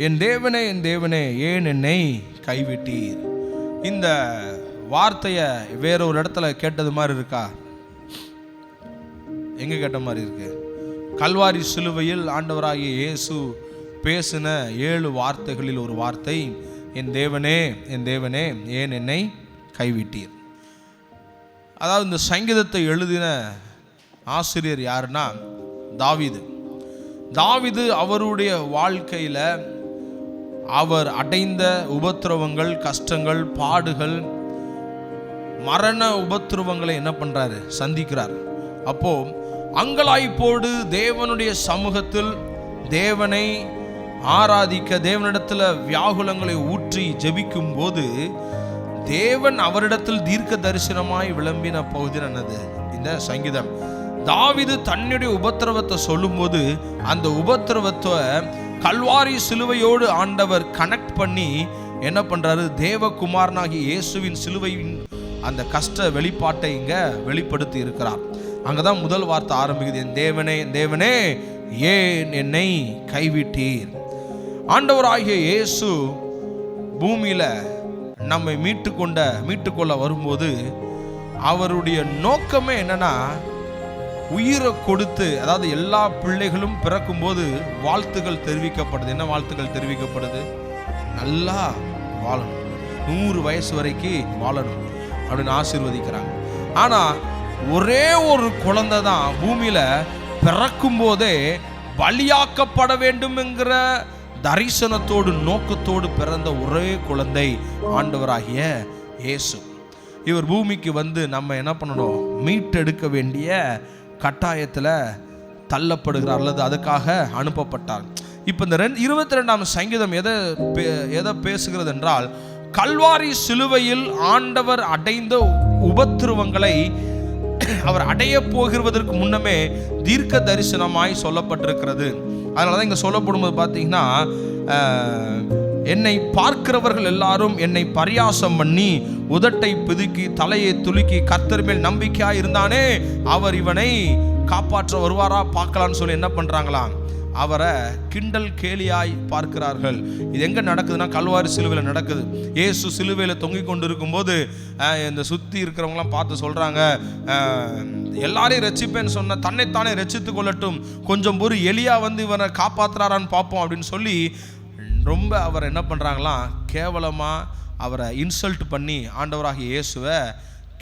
என் தேவனே, என் தேவனே, ஏன் என்னை கைவிட்டீர். இந்த வார்த்தையை வேற ஒரு இடத்துல கேட்டது மாதிரி இருக்கா? எங்க கேட்ட மாதிரி இருக்கு? கல்வாரி சிலுவையில் ஆண்டவராகிய இயேசு பேசின 7 வார்த்தைகளில் ஒரு வார்த்தை, என் தேவனே, என் தேவனே, ஏன் என்னை கைவிட்டீர். அதாவது இந்த சங்கீதத்தை எழுதின ஆசிரியர் யாருன்னா தாவீது. தாவீது அவருடைய வாழ்க்கையில் அவர் அடைந்த உபத்திரவங்கள், கஷ்டங்கள், பாடுகள், மரண உபத்திரவங்களை என்ன பண்றாரு? சந்திக்கிறார். அப்போ அங்கலாய்ப்போடு தேவனுடைய சமூகத்தில் தேவனை ஆராதிக்க, தேவனிடத்தில் வியாகுலங்களை ஊற்றி ஜெபிக்கும் போது தேவன் அவரிடத்தில் தீர்க்க தரிசனமாய் விளம்பின பகுதி என்னது? இந்த சங்கீதம். தாவீது தன்னுடைய உபத்திரவத்தை சொல்லும்போது அந்த உபத்திரவத்தை கல்வாரி சிலுவையோடு ஆண்டவர் கனெக்ட் பண்ணி என்ன பண்றாரு? தேவகுமாரனாகிய இயேசுவின் சிலுவையின் அந்த கஷ்ட வெளிப்பாட்டை இங்க வெளிப்படுத்தி இருக்கிறார். அங்கதான் முதல் வார்த்தை ஆரம்பிக்குது, என் தேவனே, என் தேவனே, ஏன் என்னை கைவிட்டீர். ஆண்டவராகிய இயேசு பூமியில நம்மை மீட்டுக்கொள்ள வரும்போது அவருடைய நோக்கமே என்னன்னா, உயிரை கொடுத்து, அதாவது எல்லா பிள்ளைகளும் பிறக்கும் போது வாழ்த்துக்கள் தெரிவிக்கப்படுது. என்ன வாழ்த்துக்கள் தெரிவிக்கப்படுது? நல்லா வாழணும், 100 வயசு வரைக்கும் வாழணும் அப்படின்னு ஆசீர்வதிக்கிறாங்க. ஆனா ஒரே ஒரு குழந்தை தான் பூமியில பிறக்கும் போதே பலியாக்கப்பட வேண்டும் என்கிற தரிசனத்தோடு நோக்கத்தோடு பிறந்த ஒரே குழந்தை ஆண்டவராகிய இயேசு. இவர் பூமிக்கு வந்து நம்ம என்ன பண்ணணும்? மீட்டெடுக்க வேண்டிய கட்டாயத்தில் தள்ளப்படுகிறார், அல்லது அதுக்காக அனுப்பப்பட்டார். இப்போ இந்த 22ஆம் சங்கீதம் எதை பேசுகிறது என்றால், கல்வாரி சிலுவையில் ஆண்டவர் அடைந்த உபத்திரவங்களை அவர் அடைய போகிறதற்கு முன்னமே தீர்க்க தரிசனமாய் சொல்லப்பட்டிருக்கிறது. அதனால தான் இங்கே சொல்லப்படும்போது பார்த்தீங்கன்னா, என்னை பார்க்கிறவர்கள் எல்லாரும் என்னை பரியாசம் பண்ணி உதட்டை பிதுக்கி தலையை துலுக்கி கர்த்தர் மேல் நம்பிக்கையாக இருந்தானே, அவர் இவனை காப்பாற்ற வருவாரா பார்க்கலான்னு சொல்லி என்ன பண்ணுறாங்களாம்? அவரை கிண்டல் கேலியாய் பார்க்கிறார்கள். இது எங்கே நடக்குதுன்னா கல்வாரி சிலுவையில் நடக்குது. இயேசு சிலுவையில் தொங்கிக் கொண்டு இருக்கும்போது இந்த சுற்றி இருக்கிறவங்களாம் பார்த்து சொல்கிறாங்க, எல்லாரையும் ரட்சிப்பேன்னு சொன்ன தன்னைத்தானே ரட்சித்து கொள்ளட்டும், கொஞ்சம் ஒரு எலியா வந்து இவனை காப்பாற்றுறாரான்னு பார்ப்போம் அப்படின்னு சொல்லி ரொம்ப அவர் என்ன பண்ணுறாங்களாம்? கேவலமாக அவரை இன்சல்ட் பண்ணி ஆண்டவராகிய இயேசுவை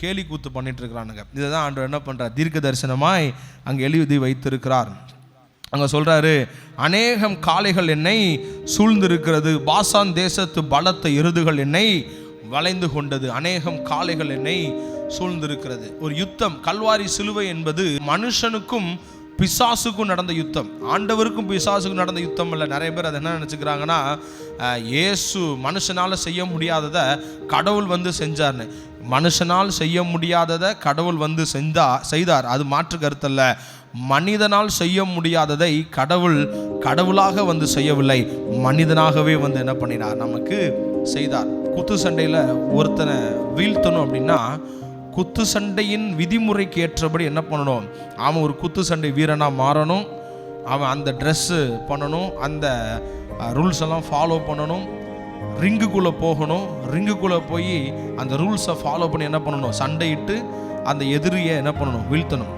கேலி கூத்து பண்ணிட்டு இருக்கிறானுங்க. இதை தான் ஆண்டவர் என்ன பண்ணுறார்? தீர்க்க தரிசனமாய் அங்கே எழுதி வைத்திருக்கிறார். அங்கே சொல்கிறாரு, அநேகம் காளைகள் என்னை சூழ்ந்திருக்கிறது, பாசான் தேசத்து பலத்த எருதுகள் என்னை வளைந்து கொண்டது. அநேகம் காளைகள் என்னை சூழ்ந்திருக்கிறது. ஒரு யுத்தம். கல்வாரி சிலுவை என்பது மனுஷனுக்கும் பிசாசுக்கும் நடந்த யுத்தம், ஆண்டவருக்கும் பிசாசுக்கும் நடந்த யுத்தம் இல்லை. நிறைய பேர் அதை என்ன நினச்சிக்கிறாங்கன்னா, இயேசு மனுஷனால் செய்ய முடியாததை கடவுள் வந்து செஞ்சார்னு. மனுஷனால் செய்ய முடியாததை கடவுள் வந்து செய்தார், அது மாற்று கருத்தல்ல. மனிதனால் செய்ய முடியாததை கடவுளாக வந்து செய்யவில்லை, மனிதனாகவே வந்து என்ன பண்ணினார்? நமக்கு செய்தார். குத்து சண்டையில் ஒருத்தனை வீழ்த்தணும் அப்படின்னா குத்து சண்டையின் விதிமுறைக்கு ஏற்றபடி என்ன பண்ணணும்? அவன் ஒரு குத்து சண்டை வீரனாக மாறணும், அவன் அந்த ட்ரெஸ்ஸு பண்ணணும், அந்த ரூல்ஸ் எல்லாம் ஃபாலோ பண்ணணும், ரிங்குக்குள்ளே போகணும், ரிங்குக்குள்ளே போய் அந்த ரூல்ஸை ஃபாலோ பண்ணி என்ன பண்ணணும்? சண்டையிட்டு அந்த எதிரியை என்ன பண்ணணும்? வீழ்த்தணும்.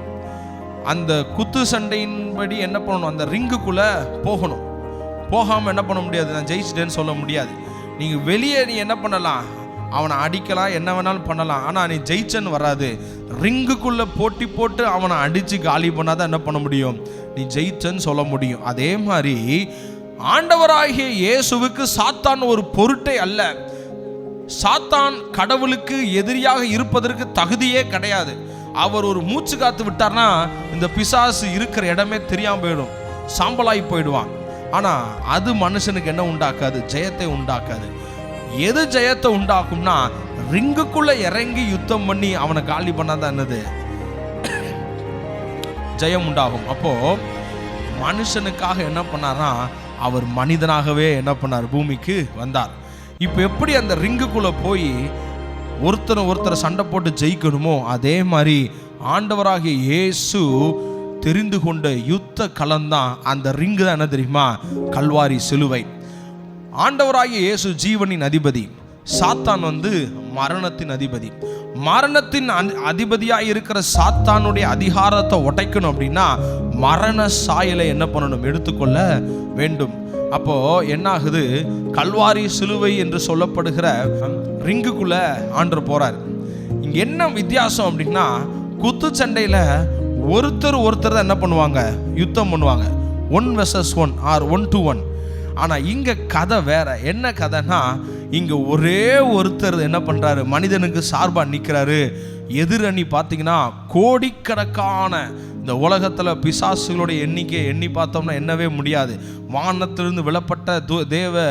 அந்த குத்து சண்டையின்படி என்ன பண்ணணும்? அந்த ரிங்குக்குள்ளே போகணும். போகாமல் என்ன பண்ண முடியாது? நான் ஜெயிச்சிட்டேன்னு சொல்ல முடியாது. நீங்கள் வெளியே நீ என்ன பண்ணலாம்? அவனை அடிக்கலாம், என்ன வேணாலும் பண்ணலாம், ஆனால் நீ ஜெயிச்சன்னு வராது. ரிங்குக்குள்ளே போட்டி போட்டு அவனை அடித்து காலி பண்ணாதான் என்ன பண்ண முடியும்? நீ ஜெயிச்சன்னு சொல்ல முடியும். அதே மாதிரி ஆண்டவராகிய இயேசுவுக்கு சாத்தான் ஒரு பொருட்டே அல்ல. சாத்தான் கடவுளுக்கு எதிரியாக இருப்பதற்கு தகுதியே கிடையாது. அவர் ஒரு மூச்சு காத்து விட்டார்னா இந்த பிசாசு இருக்கிற இடமே தெரியாமல் போயிடும், சாம்பலாகி போயிடுவான். ஆனால் அது மனுஷனுக்கு என்ன உண்டாக்காது? ஜெயத்தை உண்டாக்காது. எது ஜெயத்தை உண்டாக்கும்னா, ரிங்குக்குள்ள இறங்கி யுத்தம் பண்ணி அவனை காலி பண்ணாதான் என்னது? ஜெயம் உண்டாகும். அப்போ மனுஷனுக்காக என்ன பண்ணார்னா, அவர் மனிதனாகவே என்ன பண்ணார்? பூமிக்கு வந்தார். இப்போ எப்படி அந்த ரிங்குக்குள்ள போய் ஒருத்தரை சண்டை போட்டு ஜெயிக்கணுமோ, அதே மாதிரி ஆண்டவராகிய இயேசு தெரிந்து கொண்ட யுத்த களம்தான் அந்த ரிங்கு தான். என்ன தெரியுமா? கல்வாரி சிலுவை. ஆண்டவராகிய இயேசு ஜீவனின் அதிபதி, சாத்தான் மரணத்தின் அதிபதி. மரணத்தின் அதிபதியாக இருக்கிற சாத்தானுடைய அதிகாரத்தை உடைக்கணும் அப்படின்னா மரண சாயலை என்ன பண்ணணும்? எடுத்துக்கொள்ள வேண்டும். அப்போ என்ன ஆகுது? கல்வாரி சிலுவை என்று சொல்லப்படுகிற ரிங்குக்குள்ள ஆண்டவர் போறார். இங்க என்ன வித்தியாசம் அப்படின்னா, குத்துச்சண்டையில ஒருத்தர் தான் என்ன பண்ணுவாங்க? யுத்தம் பண்ணுவாங்க, 1 vs 1 ஆர் 1 to 1. ஆனா இங்க கதை வேற. என்ன கதைன்னா, இங்க ஒரே ஒருத்தர் என்ன பண்றாரு? மனிதனுக்கு சார்பா நிற்கிறாரு. எதிரணி பார்த்தீங்கன்னா கோடிக்கணக்கான. இந்த உலகத்துல பிசாசுகளுடைய எண்ணிக்கை எண்ணி பார்த்தோம்னா எண்ணவே முடியாது. வானத்திலிருந்து விழப்பட்ட தேவ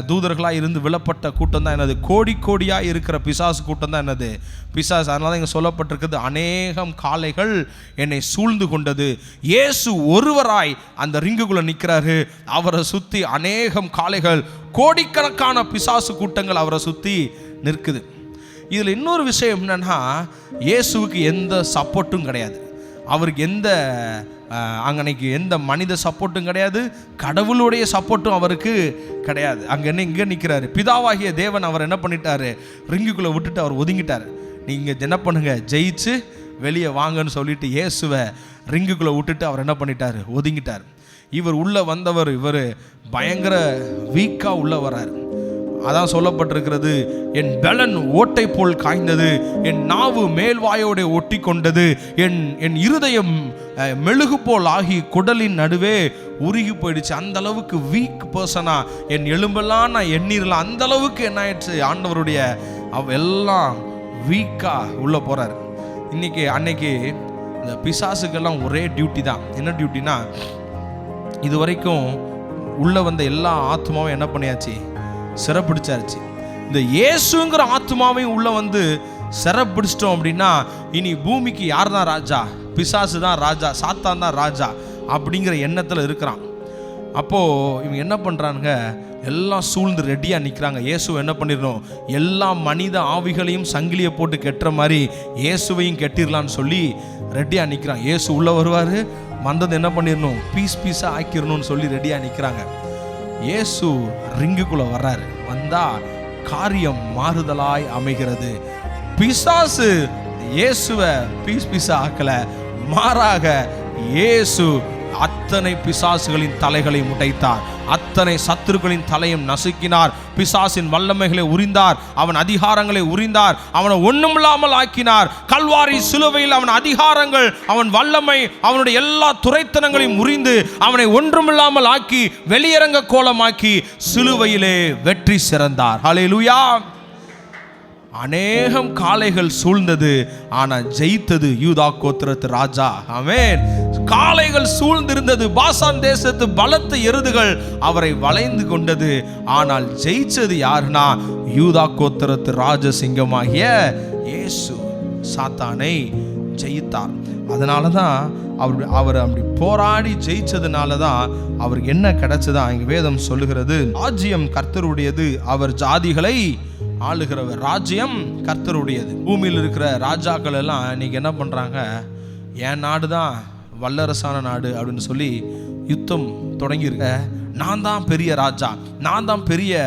தூதர்களாக இருந்து விழப்பட்ட கூட்டம் தான் என்னது? கோடி கோடியாக இருக்கிற பிசாசு கூட்டம் தான் என்னது? பிசாசு. அதனால தான் இங்கே சொல்லப்பட்டிருக்குது, அநேகம் காளைகள் என்னை சூழ்ந்து கொண்டது. இயேசு ஒருவராய் அந்த ரிங்குக்குள்ள நிற்கிறாரு. அவரை சுற்றி அநேகம் காளைகள், கோடிக்கணக்கான பிசாசு கூட்டங்கள் அவரை சுற்றி நிற்குது. இதில் இன்னொரு விஷயம் என்னன்னா, இயேசுவுக்கு எந்த சப்போர்ட்டும் கிடையாது. அவருக்கு அன்னைக்கு எந்த மனித சப்போர்ட்டும் கிடையாது, கடவுளுடைய சப்போர்ட்டும் அவருக்கு கிடையாது. இங்கே நிற்கிறாரு. பிதாவாகிய தேவன் அவர் என்ன பண்ணிட்டாரு? ரிங்குக்குள்ளே விட்டுட்டு அவர் ஒதுங்கிட்டார். நீங்கள் என்ன பண்ணுங்க? ஜெயிச்சு வெளியே வாங்கன்னு சொல்லிட்டு இயேசுவை ரிங்குக்குள்ளே விட்டுட்டு அவர் என்ன பண்ணிட்டார்? ஒதுங்கிட்டார். இவர் உள்ளே வந்தவர், இவர் பயங்கர வீக்காக உள்ளே வர்றார். அதான் சொல்லப்பட்டிருக்கிறது, என் பலன் ஓட்டை போல் காய்ந்தது, என் நாவு மேல்வாயோட ஒட்டி கொண்டது, என் இருதயம் மெழுகு போல் ஆகி குடலின் நடுவே உருகி போயிடுச்சு. அந்த அளவுக்கு வீக் பர்சனா, என் எலும்பெல்லாம் நான் எண்ணீர்லாம் அந்த அளவுக்கு என்ன ஆயிடுச்சு? ஆண்டவருடைய எல்லாம் வீக்கா உள்ள போறாரு. அன்னைக்கு இந்த பிசாசுக்கெல்லாம் ஒரே டியூட்டி தான். என்ன டியூட்டினா, இது வரைக்கும் உள்ள வந்த எல்லா ஆத்மாவும் என்ன பண்ணியாச்சு? சிறப்பிடிச்சாச்சு. இந்த இயேசுங்கிற ஆத்மாவையும் உள்ள சிறப்பிடிச்சிட்டோம் அப்படின்னா இனி பூமிக்கு யார் தான் ராஜா? பிசாசு தான் ராஜா, சாத்தான் தான் ராஜா அப்படிங்கிற எண்ணத்தில் இருக்கிறான். அப்போது இவங்க என்ன பண்ணுறானுங்க? எல்லாம் சூழ்ந்து ரெடியாக நிற்கிறாங்க. இயேசு என்ன பண்ணிடணும்? எல்லா மனித ஆவிகளையும் சங்கிலியை போட்டு கெட்டுற மாதிரி இயேசுவையும் கெட்டிடலான்னு சொல்லி ரெடியாக நிற்கிறாங்க. இயேசு உள்ளே வருவார், வந்தது என்ன பண்ணிடணும்? பீஸாக ஆக்கிடணும்னு சொல்லி ரெடியாக நிற்கிறாங்க. இயேசு ரிங்குக்குள்ள வர்றாரு. வந்தா காரியம் மாறுதலாய் அமைகிறது. பிசாசு இயேசுவை பீஸா ஆக்கல, மாறாக இயேசு அத்தனை பிசாசுகளின் தலைகளை உடைத்தார், அத்தனை சத்துருக்களின் தலையும் நசுக்கினார், பிசாசின் வல்லமைகளை உரிந்தார், அவன் அதிகாரங்களை உரிந்தார், அவனை ஒண்ணுமில்லாமல் ஆக்கினார். கல்வாரி சிலுவையில் அவன் அதிகாரங்கள், அவன் வல்லமை, அவனுடைய எல்லா துரைத்தனங்களையும் உரிந்து அவனை ஒன்றுமில்லாமல் ஆக்கி வெளியரங்க கோலமாக்கி சிலுவையிலே வெற்றி சிறந்தார். ஹல்லேலூயா. அநேகம் காளைகள் சூழ்ந்தது, ஆனா ஜெயித்தது யூதா கோத்திரத்து ராஜா. ஆமென். காளைகள் சூழ்ந்திருந்தது, பாசான் தேசத்து பலத்த எருதுகள் அவரை வளைந்து கொண்டது, ஆனால் ஜெயிச்சது யாருன்னா யூதா கோத்திரத்து ராஜசிங்கமாகிய இயேசு சாத்தானை ஜெயித்தார். அதனால தான் அவர் அப்படி போராடி ஜெயிச்சதுனால தான் அவருக்கு என்ன கிடைச்சதா இங்க வேதம் சொல்லுகிறது, ராஜ்யம் கர்த்தருடையது, அவர் ஜாதிகளை ஆளுகிறவர். ராஜ்யம் கர்த்தருடையது. பூமியில் இருக்கிற ராஜாக்கள் எல்லாம் இன்னைக்கு என்ன பண்றாங்க? என் நாடு தான் வல்லரசான நாடு அப்படின்னு சொல்லி யுத்தம் தொடங்கியிருக்க. நான் தான் பெரிய ராஜா, நான் தான் பெரிய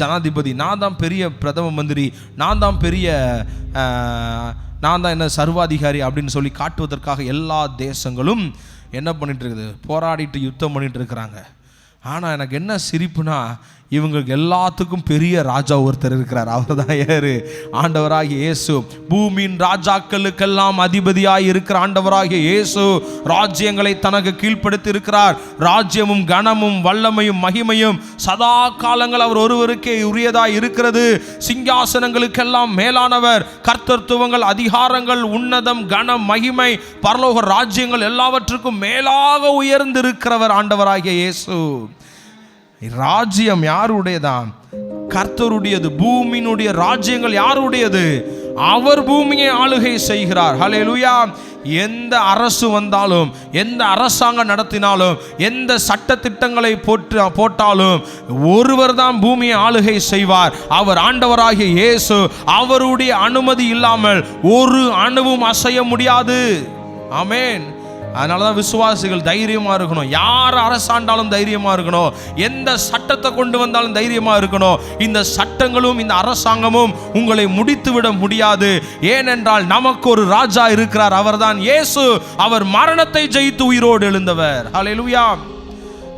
ஜனாதிபதி, நான் தான் பெரிய பிரதம மந்திரி, நான் தான் பெரிய நான் தான் என்ன சர்வாதிகாரி அப்படின்னு சொல்லி காட்டுவதற்காக எல்லா தேசங்களும் என்ன பண்ணிட்டு இருக்குது? போராடிட்டு யுத்தம் பண்ணிட்டு இருக்கிறாங்க. ஆனால் எனக்கு என்ன சிரிப்புனா, இவங்களுக்கு எல்லாத்துக்கும் பெரிய ராஜா ஒருத்தர் இருக்கிறார். அவர் தான் யாரு? ஆண்டவராகிய இயேசு. பூமியின் ராஜாக்களுக்கெல்லாம் அதிபதியாய் இருக்கிற ஆண்டவராகிய இயேசு ராஜ்யங்களை தனக்கு கீழ்ப்படுத்தி இருக்கிறார். ராஜ்யமும் கனமும் வல்லமையும் மகிமையும் சதா காலங்கள் அவர் ஒருவருக்கே உரியதாய் இருக்கிறது. சிங்காசனங்களுக்கெல்லாம் மேலானவர். கர்த்தத்துவங்கள், அதிகாரங்கள், உன்னதம், கனம், மகிமை, பரலோக ராஜ்யங்கள் எல்லாவற்றுக்கும் மேலாக உயர்ந்திருக்கிறவர் ஆண்டவராகிய இயேசு. ராஜ்யம் யாருடையதான்? கர்த்தருடையது. பூமியினுடைய ராஜ்யங்கள் யாருடையது? அவர் பூமியை ஆளுகை செய்கிறார். ஹல்லேலூயா. எந்த அரசு வந்தாலும், எந்த அரசாங்கம் நடத்தினாலும், எந்த சட்ட திட்டங்களை போட்டாலும் ஒருவர் தான் பூமியை ஆளுகை செய்வார். அவர் ஆண்டவராகிய இயேசு. அவருடைய அனுமதி இல்லாமல் ஒரு அணுவும் அசைய முடியாது. ஆமென். அதனால தான் விசுவாசிகள் தைரியமாக இருக்கணும். யார் அரசாண்டாலும் தைரியமாக இருக்கணும். எந்த சட்டத்தை கொண்டு வந்தாலும் தைரியமாக இருக்கணும். இந்த சட்டங்களும் இந்த அரசாங்கமும் உங்களை முடித்துவிட முடியாது. ஏனென்றால் நமக்கு ஒரு ராஜா இருக்கிறார். அவர்தான் இயேசு. அவர் மரணத்தை ஜெயித்து உயிரோடு எழுந்தவர். ஹல்லேலூயா.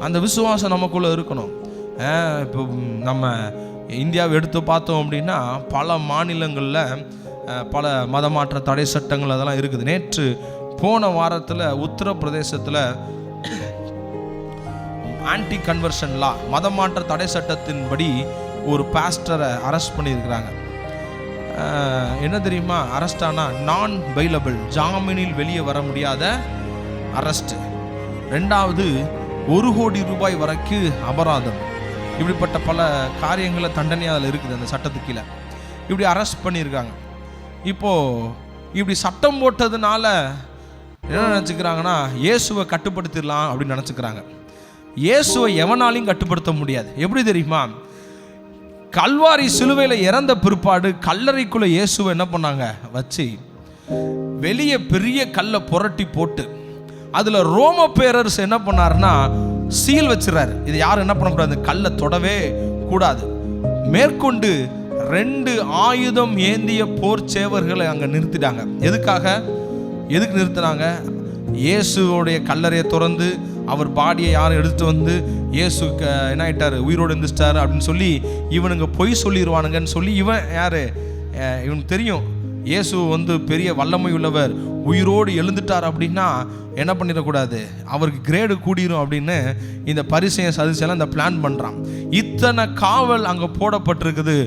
அந்த விசுவாசம் நமக்குள்ளே இருக்கணும். இப்போ நம்ம இந்தியாவை எடுத்து பார்த்தோம் அப்படின்னா பல மாநிலங்களில் பல மதமாற்ற தடை சட்டங்கள் அதெல்லாம் இருக்குது. நேற்று போன வாரத்தில் உத்தரப்பிரதேசத்தில் ஆன்டி கன்வர்ஷன் லா, மதமாற்ற தடை சட்டத்தின்படி ஒரு பாஸ்டரை அரெஸ்ட் பண்ணியிருக்கிறாங்க. என்ன தெரியுமா அரெஸ்ட் ஆனால்? நான் பெயிலபிள், ஜாமீனில் வெளியே வர முடியாத அரெஸ்ட். ரெண்டாவது, 1 கோடி ரூபாய் வரைக்கும் அபராதம். இப்படிப்பட்ட பல காரியங்களை தண்டனை அதில் இருக்குது அந்த சட்டத்துக்கு கீழே. இப்படி அரெஸ்ட் பண்ணியிருக்காங்க. இப்போது இப்படி சட்டம் போட்டதுனால என்ன நினச்சிக்கிறாங்கன்னா இயேசுவை கட்டுப்படுத்திடலாம் அப்படின்னு நினச்சிக்கிறாங்க. இயேசுவை எவனாலையும் கட்டுப்படுத்த முடியாது. எப்படி தெரியுமா? கல்வாரி சிலுவையில் இறந்த பிற்பாடு கல்லறைக்குள்ளே இயேசுவை என்ன பண்ணாங்க வச்சு வெளியே பெரிய கல்லை புரட்டி போட்டு அதில் ரோம பேரரசு என்ன பண்ணாருன்னா சீல் வச்சுறாரு. இது யாரும் என்ன பண்ணக்கூடாது, கல்லை தொடவே கூடாது. மேற்கொண்டு 2 ஆயுதம் ஏந்திய போர் சேவர்களை அங்கே நிறுத்திட்டாங்க. எதுக்கு நிறுத்தினாங்க? இயேசுவோடைய கல்லறையை திறந்து அவர் பாடியை யாரும் எடுத்துட்டு வந்து இயேசு என்ன ஆயிட்டாரு, உயிரோடு எழுந்துட்டாரு அப்படின்னு சொல்லி இவனுங்க பொய் சொல்லிடுவானுங்கன்னு சொல்லி இவனுக்கு தெரியும் இயேசு பெரிய வல்லமை உள்ளவர், உயிரோடு எழுந்துட்டார் அப்படின்னா என்ன பண்ணிடக்கூடாது, அவருக்கு கிரேடு கூடிரும் அப்படின்னு இந்த பரிசேயன் சதுசேயெல்லாம் இந்த பிளான் பண்ணுறான். இத்தனை காவல் அங்கே போடப்பட்டிருக்குது.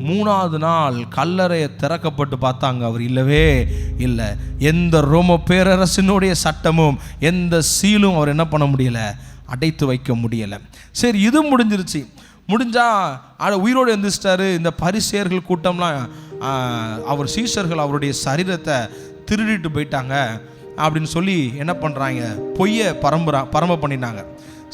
3ஆவது நாள் கல்லறையை திறக்கப்பட்டு பார்த்தாங்க, அவர் இல்லவே இல்லை. எந்த ரோம பேரரசினுடைய சட்டமும் எந்த சீலும் அவர் என்ன பண்ண முடியலை, அடைத்து வைக்க முடியலை. சரி, இது முடிஞ்சிருச்சு. முடிஞ்சா உயிரோடு எழுந்துச்சிட்டாரு. இந்த பரிசேயர்கள் கூட்டம்லாம் அவர் சீஷர்கள் அவருடைய சரீரத்தை திருடிட்டு போயிட்டாங்க அப்படின்னு சொல்லி என்ன பண்ணுறாங்க, பொய்யை பரம பண்ணினாங்க.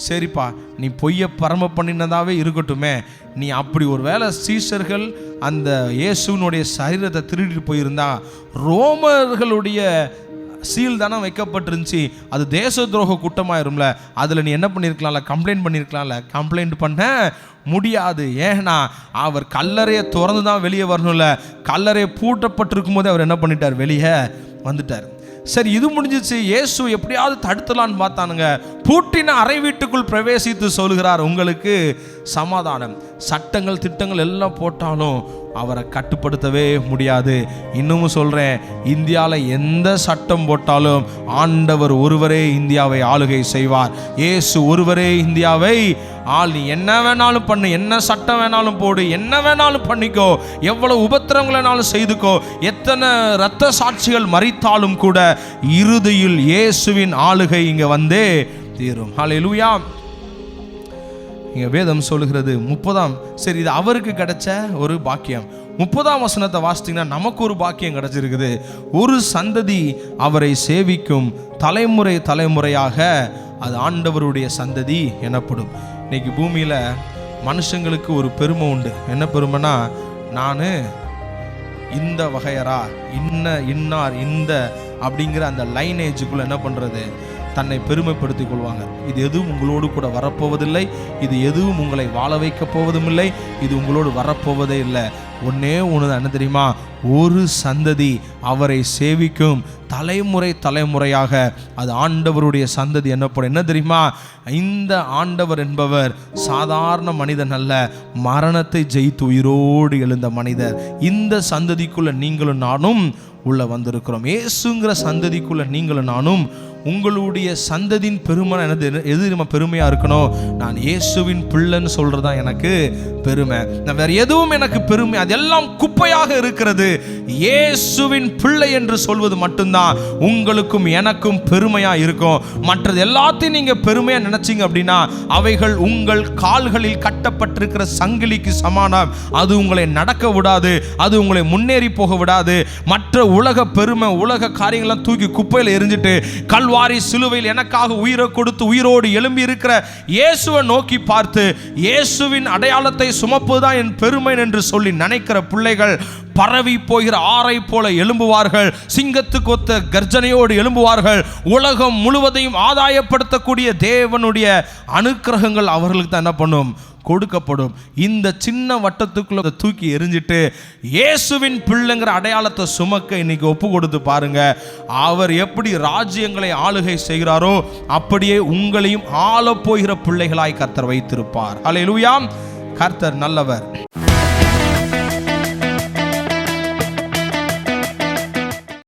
சரிப்பா, நீ பொய்யை பரம பண்ணினதாகவே இருக்கட்டுமே, நீ அப்படி ஒரு வேளை சீஷர்கள் அந்த இயேசுனுடைய சரீரத்தை திருடிட்டு போயிருந்தா ரோமர்களுடைய சீல் தானே வைக்கப்பட்டிருந்துச்சு, அது தேச துரோக குற்றமாயிரும்ல, அதில் நீ என்ன பண்ணியிருக்கலாம்ல, கம்ப்ளைண்ட் பண்ணியிருக்கலாம்ல. கம்ப்ளைண்ட் பண்ண முடியாது. ஏன்னா அவர் கல்லறையை திறந்து தான் வெளியே வரணும்ல. கல்லறையை பூட்டப்பட்டிருக்கும் போது அவர் என்ன பண்ணிட்டார், வெளியே வந்துட்டார். சரி, இது முடிஞ்சிச்சு. இயேசு எப்படியாவது தடுத்தலான்னு பார்த்தானுங்க. பூட்டின அறை வீட்டுக்குள் பிரவேசித்து சொல்கிறார், உங்களுக்கு சமாதானம். சட்டங்கள் திட்டங்கள் எல்லாம் போட்டாலும் அவரை கட்டுப்படுத்தவே முடியாது. இன்னமும் சொல்கிறேன், இந்தியாவில் எந்த சட்டம் போட்டாலும் ஆண்டவர் ஒருவரே இந்தியாவை ஆளுகை செய்வார். இயேசு ஒருவரே இந்தியாவை நீ என்ன வேணாலும் பண்ணு, என்ன சட்டம் வேணாலும் போடு, என்ன வேணாலும் பண்ணிக்கோ, எவ்வளவு உபத்திரங்கள் வேணாலும் செய்துக்கோ, எத்தனை இரத்த சாட்சிகள் மரித்தாலும் கூட இறுதியில் இயேசுவின் ஆளுகை இங்கே வந்தே தீரும். ஹல்லேலூயா. இங்கே வேதம் சொல்லுகிறது 30ஆம், சரி, இது அவருக்கு கிடைச்ச ஒரு பாக்கியம். 30ஆம் வசனத்தை வாசித்தீங்கன்னா நமக்கு ஒரு பாக்கியம் கிடைச்சிருக்குது. ஒரு சந்ததி அவரை சேவிக்கும், தலைமுறை தலைமுறையாக அது ஆண்டவருடைய சந்ததி எனப்படும். இன்னைக்கு பூமியில் மனுஷங்களுக்கு ஒரு பெருமை உண்டு. என்ன பெருமைனா, நான் இந்த வகையரா, இன்னார் இந்த அப்படிங்கிற அந்த லைனேஜுக்குள்ள என்ன பண்ணுறது, தன்னை பெருமைப்படுத்திக் கொள்வாங்க. இது எதுவும் உங்களோடு கூட வரப்போவதில்லை, இது எதுவும் உங்களை வாழ வைக்க போவதும் இல்லை, இது உங்களோடு வரப்போவதே இல்லை. ஒன்னே ஒன்று தான், என்ன தெரியுமா, ஒரு சந்ததி அவரை சேவிக்கும், தலைமுறை தலைமுறையாக அது ஆண்டவருடைய சந்ததி என்னப்படும். என்ன தெரியுமா, இந்த ஆண்டவர் என்பவர் சாதாரண மனிதன் அல்ல, மரணத்தை ஜெயித்து உயிரோடு எழுந்த மனிதர். இந்த சந்ததிக்குள்ள நீங்களும் நானும் உள்ள வந்திருக்கிறோம். இயேசுங்கிற சந்ததிக்குள்ள நீங்களும் நானும், உங்களுடைய சந்ததியின் பெருமை எது நம்ம பெருமையாக இருக்கணும், நான் இயேசுவின் பிள்ளைன்னு சொல்கிறது தான் எனக்கு பெருமை. நான் வேறு எதுவும் எனக்கு பெருமை, அதெல்லாம் குப்பையாக இருக்கிறது. இயேசுவின் பிள்ளை என்று சொல்வது மட்டும்தான் உங்களுக்கும் எனக்கும் பெருமையாக இருக்கும். மற்றது எல்லாத்தையும் நீங்கள் பெருமையாக நினச்சிங்க அப்படின்னா அவைகள் உங்கள் கால்களில் கட்டப்பட்டிருக்கிற சங்கிலிக்கு சமானம். அது உங்களை நடக்க விடாது, அது உங்களை முன்னேறி போக விடாது. மற்ற உலக பெருமை, உலக காரியங்கள்லாம் தூக்கி குப்பையில் எரிஞ்சிட்டு கல்வாரி சிலுவையில் எனக்காக உயிரை கொடுத்து உயிரோடு எழும்பி இருக்கிற இயேசுவை நோக்கி பார்த்து இயேசுவின் அடையாளத்தை சுமப்பதுதான் என் பெருமை என்று சொல்லி நினைக்கிற பிள்ளைகள் பரவி போகிற ஆறை போல எழும்புவார்கள், சிங்கத்துக்கு ஒத்த கர்ஜனையோடு எழும்புவார்கள். உலகம் முழுவதையும் ஆதாயப்படுத்தக்கூடிய தேவனுடைய அனுக்கிரகங்கள் அவர்களுக்கு தான் என்ன பண்ணும், கொடுக்கப்படும். இந்த சின்ன வட்டத்துக்குள்ள தூக்கி எரிஞ்சிட்டு இயேசுவின் பிள்ளைங்கிற அடையாளத்தை சுமக்க இன்னைக்கு ஒப்பு கொடுத்து பாருங்க. அவர் எப்படி ராஜ்யங்களை ஆளுகை செய்கிறாரோ அப்படியே உங்களையும் ஆள போகிற பிள்ளைகளாய் கர்த்தர் வைத்திருப்பார். ஹல்லேலூயா. கர்த்தர் நல்லவர்.